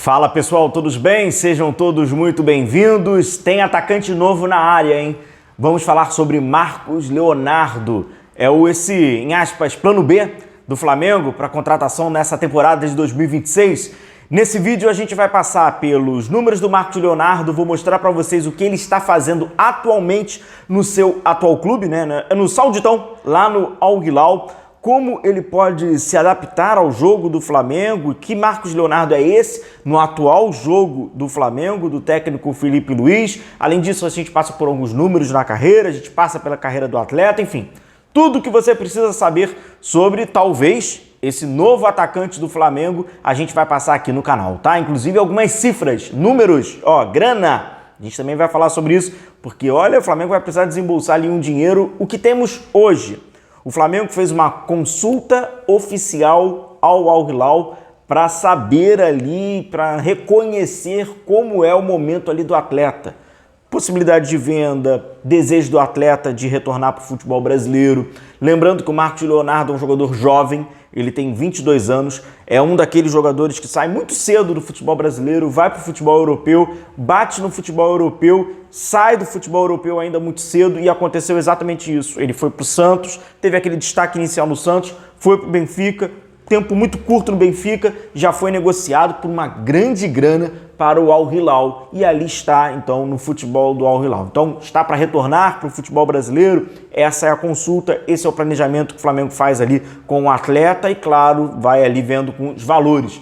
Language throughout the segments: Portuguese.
Fala pessoal, todos bem? Sejam todos muito bem-vindos. Tem atacante novo na área, hein? Vamos falar sobre Marcos Leonardo. É esse, em aspas, plano B do Flamengo para contratação nessa temporada de 2026. Nesse vídeo a gente vai passar pelos números do Marcos Leonardo, vou mostrar para vocês o que ele está fazendo atualmente no seu atual clube, no Sauditão, lá no Al Hilal. Como ele pode se adaptar ao jogo do Flamengo, que Marcos Leonardo é esse no atual jogo do Flamengo, do técnico Felipe Luiz. Além disso, a gente passa por alguns números na carreira, a gente passa pela carreira do atleta, enfim. Tudo que você precisa saber sobre, talvez, esse novo atacante do Flamengo, a gente vai passar aqui no canal, tá? Inclusive algumas cifras, números, grana. A gente também vai falar sobre isso, porque, olha, o Flamengo vai precisar desembolsar ali um dinheiro. O que temos hoje? O Flamengo fez uma consulta oficial ao Al Hilal para saber ali, para reconhecer como é o momento ali do atleta. Possibilidade de venda, desejo do atleta de retornar para o futebol brasileiro. Lembrando que o Marcos Leonardo é um jogador jovem, ele tem 22 anos, é um daqueles jogadores que sai muito cedo do futebol brasileiro, vai para o futebol europeu, bate no futebol europeu, sai do futebol europeu ainda muito cedo e aconteceu exatamente isso. Ele foi para o Santos, teve aquele destaque inicial no Santos, foi para o Benfica, tempo muito curto no Benfica, já foi negociado por uma grande grana para o Al Hilal e ali está então no futebol do Al Hilal. Então está para retornar para o futebol brasileiro, essa é a consulta, esse é o planejamento que o Flamengo faz ali com o atleta e claro, vai ali vendo com os valores.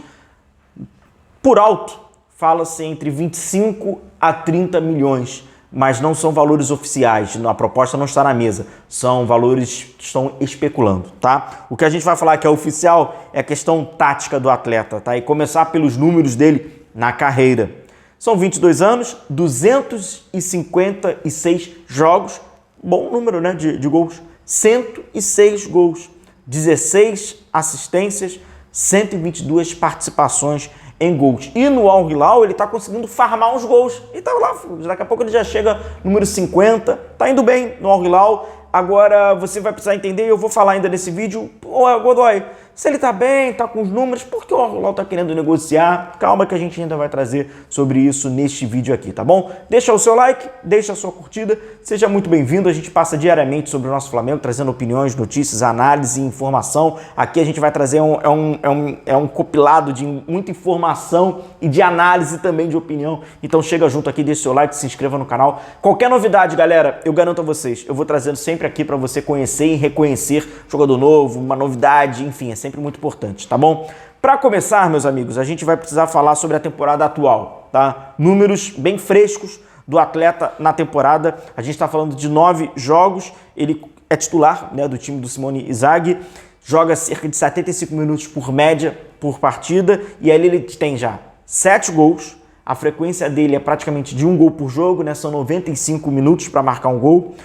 Por alto, fala-se entre 25 a 30 milhões, mas não são valores oficiais, a proposta não está na mesa, são valores que estão especulando, tá? O que a gente vai falar que é oficial é a questão tática do atleta, tá? E começar pelos números dele na carreira. São 22 anos, 256 jogos, bom número, né, de gols, 106 gols, 16 assistências, 122 participações em gols. E no Al Hilal ele está conseguindo farmar os gols. E tá lá, daqui a pouco ele já chega no número 50, tá indo bem no Al Hilal. Agora você vai precisar entender, eu vou falar ainda nesse vídeo, Godoy, se ele tá bem, tá com os números, por que o Al Hilal tá querendo negociar? Calma que a gente ainda vai trazer sobre isso neste vídeo aqui, tá bom? Deixa o seu like, deixa a sua curtida, seja muito bem-vindo, a gente passa diariamente sobre o nosso Flamengo, trazendo opiniões, notícias, análise e informação. Aqui a gente vai trazer um compilado de muita informação e de análise também de opinião, então chega junto aqui, deixa o seu like, se inscreva no canal. Qualquer novidade, galera, eu garanto a vocês, eu vou trazendo sempre aqui para você conhecer e reconhecer jogador novo, uma novidade, enfim, é sempre muito importante, tá bom? Para começar, meus amigos, a gente vai precisar falar sobre a temporada atual, tá? Números bem frescos do atleta na temporada. A gente está falando de 9 jogos, ele é titular, né, do time do Simone Inzaghi, joga cerca de 75 minutos por média por partida e aí ele tem já 7 gols, a frequência dele é praticamente de 1 gol por jogo, né? São 95 minutos para marcar um gol.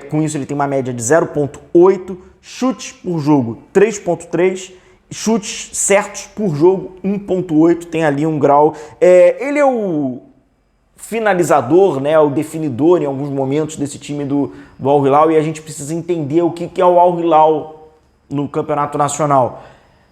Com isso ele tem uma média de 0,8, chutes por jogo 3,3, chutes certos por jogo 1,8, tem ali um grau. Ele é o finalizador, né, o definidor em alguns momentos desse time do Al Hilal e a gente precisa entender o que é o Al Hilal no campeonato nacional.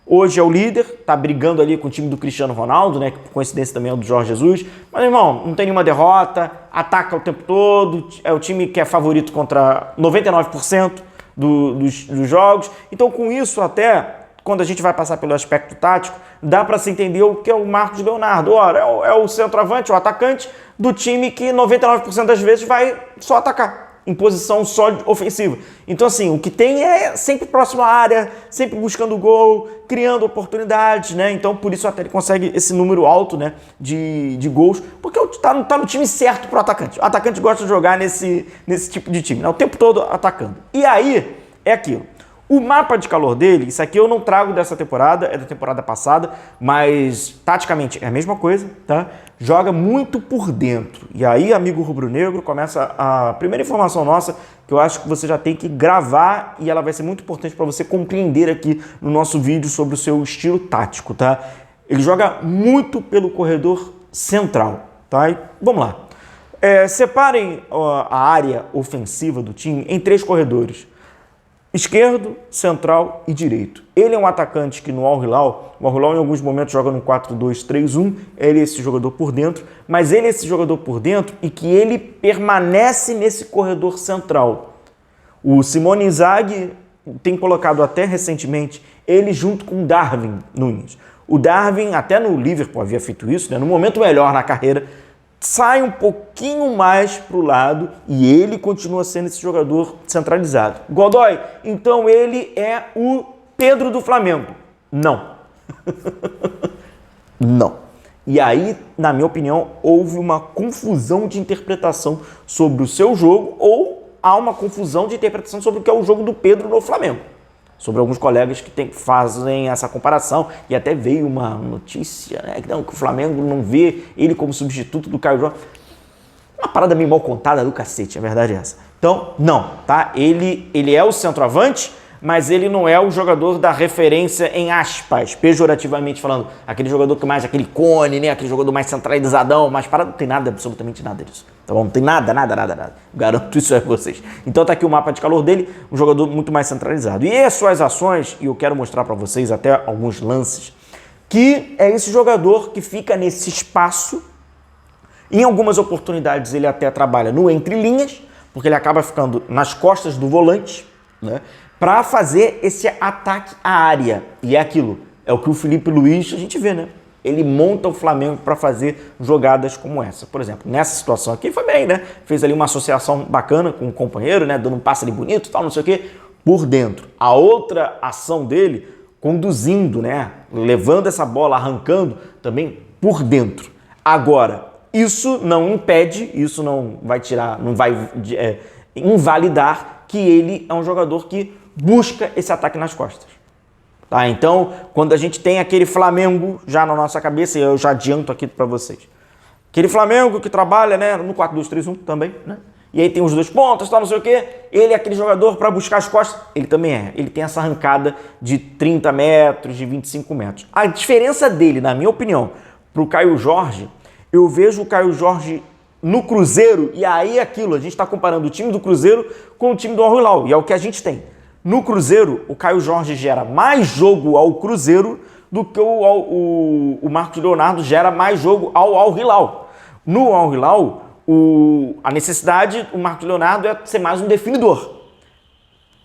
Hoje é o líder, tá brigando ali com o time do Cristiano Ronaldo, né? Que por coincidência também é o do Jorge Jesus. Mas, irmão, não tem nenhuma derrota, ataca o tempo todo, é o time que é favorito contra 99% dos jogos. Então, com isso, até quando a gente vai passar pelo aspecto tático, dá para se entender o que é o Marcos Leonardo. Ora, é o centroavante, o atacante do time que 99% das vezes vai só atacar em posição só ofensiva. Então, assim, o que tem é sempre próximo à área, sempre buscando gol, criando oportunidades, né? Então, por isso até ele consegue esse número alto, né, de gols, porque tá no time certo pro atacante. O atacante gosta de jogar nesse tipo de time, né? O tempo todo atacando. E aí, é aquilo. O mapa de calor dele, isso aqui eu não trago dessa temporada, é da temporada passada, mas taticamente é a mesma coisa, tá? Joga muito por dentro. E aí, amigo rubro-negro, começa a primeira informação nossa, que eu acho que você já tem que gravar e ela vai ser muito importante para você compreender aqui no nosso vídeo sobre o seu estilo tático, tá? Ele joga muito pelo corredor central, tá? E vamos lá. Separem a área ofensiva do time em 3 corredores. esquerdo, central e direito. Ele é um atacante que no Al Hilal, o Al Hilal em alguns momentos joga no 4-2-3-1, ele é esse jogador por dentro, mas ele é esse jogador por dentro e que ele permanece nesse corredor central. O Simone Inzaghi tem colocado até recentemente ele junto com o Darwin Núñez. O Darwin, até no Liverpool havia feito isso, né? No momento melhor na carreira, sai um pouquinho mais para o lado e ele continua sendo esse jogador centralizado. Godoy, então ele é o Pedro do Flamengo. Não. Não. E aí, na minha opinião, houve uma confusão de interpretação sobre o seu jogo ou há uma confusão de interpretação sobre o que é o jogo do Pedro no Flamengo. Sobre alguns colegas que fazem essa comparação. E até veio uma notícia, né, que o Flamengo não vê ele como substituto do Caio Jorge. Uma parada meio mal contada do cacete, a verdade é essa. Então, não, tá? Ele é o centroavante, mas ele não é o jogador da referência em aspas, pejorativamente falando. Aquele jogador que mais, aquele cone, né? Aquele jogador mais centralizadão, mais parado. Não tem nada, absolutamente nada disso. Tá bom? Não tem nada. Garanto isso a vocês. Então tá aqui o mapa de calor dele, um jogador muito mais centralizado. E as suas ações, e eu quero mostrar para vocês até alguns lances, que é esse jogador que fica nesse espaço. Em algumas oportunidades ele até trabalha no entre linhas, porque ele acaba ficando nas costas do volante, né? Para fazer esse ataque à área. E é aquilo, é o que o Felipe Luiz, a gente vê, né? Ele monta o Flamengo para fazer jogadas como essa. Por exemplo, nessa situação aqui foi bem, né? Fez ali uma associação bacana com o companheiro, né? Dando um passe ali bonito, tal, não sei o quê, por dentro. A outra ação dele, conduzindo, né? Levando essa bola, arrancando, também por dentro. Agora, isso não impede, isso não vai tirar, não vai invalidar que ele é um jogador que busca esse ataque nas costas. Tá? Então, quando a gente tem aquele Flamengo já na nossa cabeça, e eu já adianto aqui para vocês, aquele Flamengo que trabalha, né, no 4-2-3-1 também, né? E aí tem os dois pontas, tal, não sei o quê, ele é aquele jogador para buscar as costas, ele também é. Ele tem essa arrancada de 30 metros, de 25 metros. A diferença dele, na minha opinião, para o Caio Jorge, eu vejo o Caio Jorge no Cruzeiro, e aí aquilo, a gente está comparando o time do Cruzeiro com o time do Al Hilal, e é o que a gente tem. No Cruzeiro, o Caio Jorge gera mais jogo ao Cruzeiro do que o Marcos Leonardo gera mais jogo ao Al Hilal. No Al Hilal, a necessidade, o Marcos Leonardo é ser mais um definidor.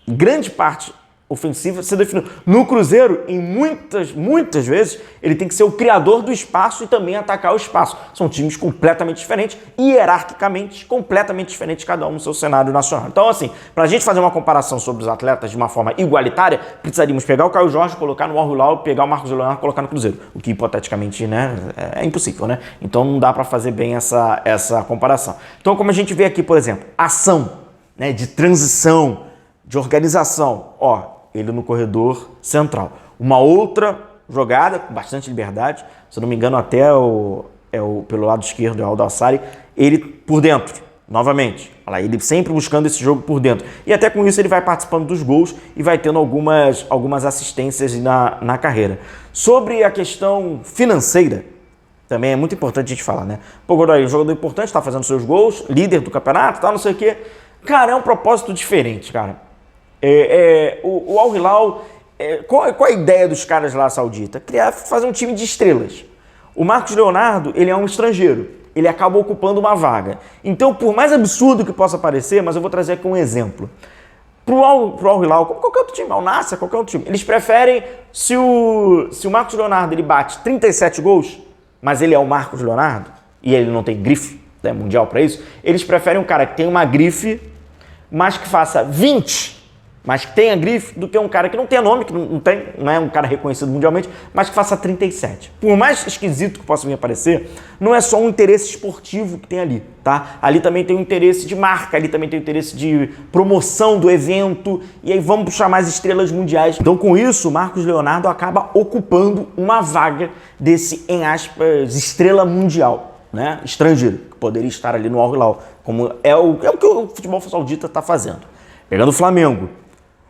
Grande parte ofensiva ser definido. No Cruzeiro, em muitas vezes, ele tem que ser o criador do espaço e também atacar o espaço. São times completamente diferentes, hierarquicamente completamente diferentes, cada um no seu cenário nacional. Então, assim, para a gente fazer uma comparação sobre os atletas de uma forma igualitária, precisaríamos pegar o Caio Jorge, colocar no Al Hilal, pegar o Marcos Leonardo e colocar no Cruzeiro. O que, hipoteticamente, né, é impossível, né? Então, não dá para fazer bem essa comparação. Então, como a gente vê aqui, por exemplo, ação, né, de transição, de organização, ó, ele no corredor central. Uma outra jogada com bastante liberdade, se eu não me engano até pelo lado esquerdo é o Aldo Assari, ele por dentro, novamente. Olha lá, ele sempre buscando esse jogo por dentro. E até com isso ele vai participando dos gols e vai tendo algumas assistências na carreira. Sobre a questão financeira, também é muito importante a gente falar, né? Pô, Godoy, um jogador importante, está fazendo seus gols, líder do campeonato, tal, não sei o quê. Cara, é um propósito diferente, cara. O Al Hilal, qual a ideia dos caras lá saudita? Fazer um time de estrelas. O Marcos Leonardo, ele é um estrangeiro, ele acaba ocupando uma vaga. Então, por mais absurdo que possa parecer, mas eu vou trazer aqui um exemplo. Pro Al Hilal, como qualquer outro time, Al Nassr, qualquer outro time, eles preferem, se o Marcos Leonardo ele bate 37 gols, mas ele é o Marcos Leonardo, e ele não tem grife, né, mundial para isso, eles preferem um cara que tem uma grife, mas que faça 20, mas que tenha grife, do que um cara que não tenha nome, que não é um cara reconhecido mundialmente, mas que faça 37. Por mais esquisito que possa me parecer, não é só um interesse esportivo que tem ali, tá? Ali também tem um interesse de marca, ali também tem um interesse de promoção do evento, e aí vamos puxar mais estrelas mundiais. Então, com isso, o Marcos Leonardo acaba ocupando uma vaga desse, em aspas, estrela mundial, né? Estrangeiro, que poderia estar ali no Al Hilal, como é o que o futebol saudita está fazendo. Pegando o Flamengo,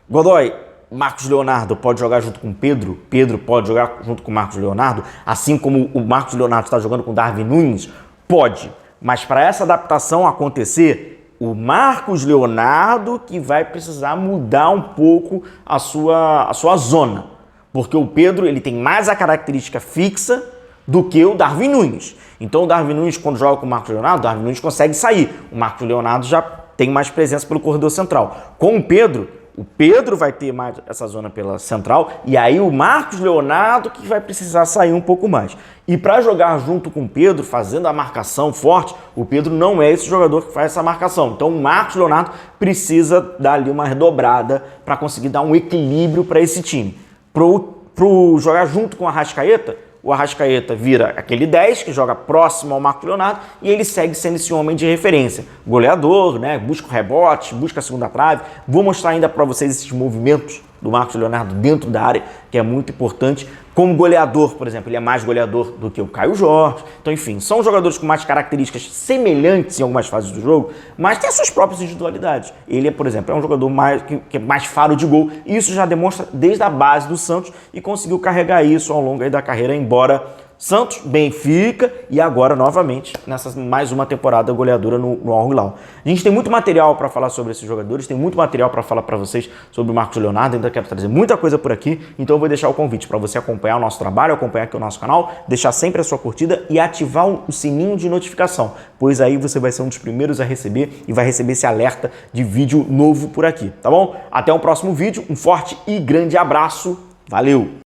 Godoy, Marcos Leonardo pode jogar junto com Pedro pode jogar junto com o Marcos Leonardo, assim como o Marcos Leonardo está jogando com o Darwin Núñez? Pode, mas para essa adaptação acontecer, o Marcos Leonardo que vai precisar mudar um pouco a sua zona, porque o Pedro ele tem mais a característica fixa do que o Darwin Nunes. Então o Darwin Nunes, quando joga com o Marcos Leonardo, o Darwin Nunes consegue sair. O Marcos Leonardo já tem mais presença pelo corredor central. Com o Pedro vai ter mais essa zona pela central e aí o Marcos Leonardo que vai precisar sair um pouco mais. E para jogar junto com o Pedro, fazendo a marcação forte, o Pedro não é esse jogador que faz essa marcação. Então o Marcos Leonardo precisa dar ali uma redobrada para conseguir dar um equilíbrio para esse time. Pro jogar junto com o Arrascaeta, o Arrascaeta vira aquele 10 que joga próximo ao Marcos Leonardo e ele segue sendo esse homem de referência. Goleador, né? Busca o rebote, busca a segunda trave. Vou mostrar ainda para vocês esses movimentos do Marcos Leonardo dentro da área, que é muito importante. Como goleador, por exemplo, ele é mais goleador do que o Caio Jorge. Então, enfim, são jogadores com mais características semelhantes em algumas fases do jogo, mas tem as suas próprias individualidades. Ele, por exemplo, é um jogador que é mais faro de gol. E isso já demonstra desde a base do Santos e conseguiu carregar isso ao longo aí da carreira, embora Santos, Benfica e agora novamente nessa mais uma temporada goleadora no Al Hilal. A gente tem muito material para falar sobre esses jogadores, tem muito material para falar para vocês sobre o Marcos Leonardo, ainda quero trazer muita coisa por aqui, então eu vou deixar o convite para você acompanhar o nosso trabalho, acompanhar aqui o nosso canal, deixar sempre a sua curtida e ativar o sininho de notificação, pois aí você vai ser um dos primeiros a receber e vai receber esse alerta de vídeo novo por aqui, tá bom? Até o próximo vídeo, um forte e grande abraço, valeu!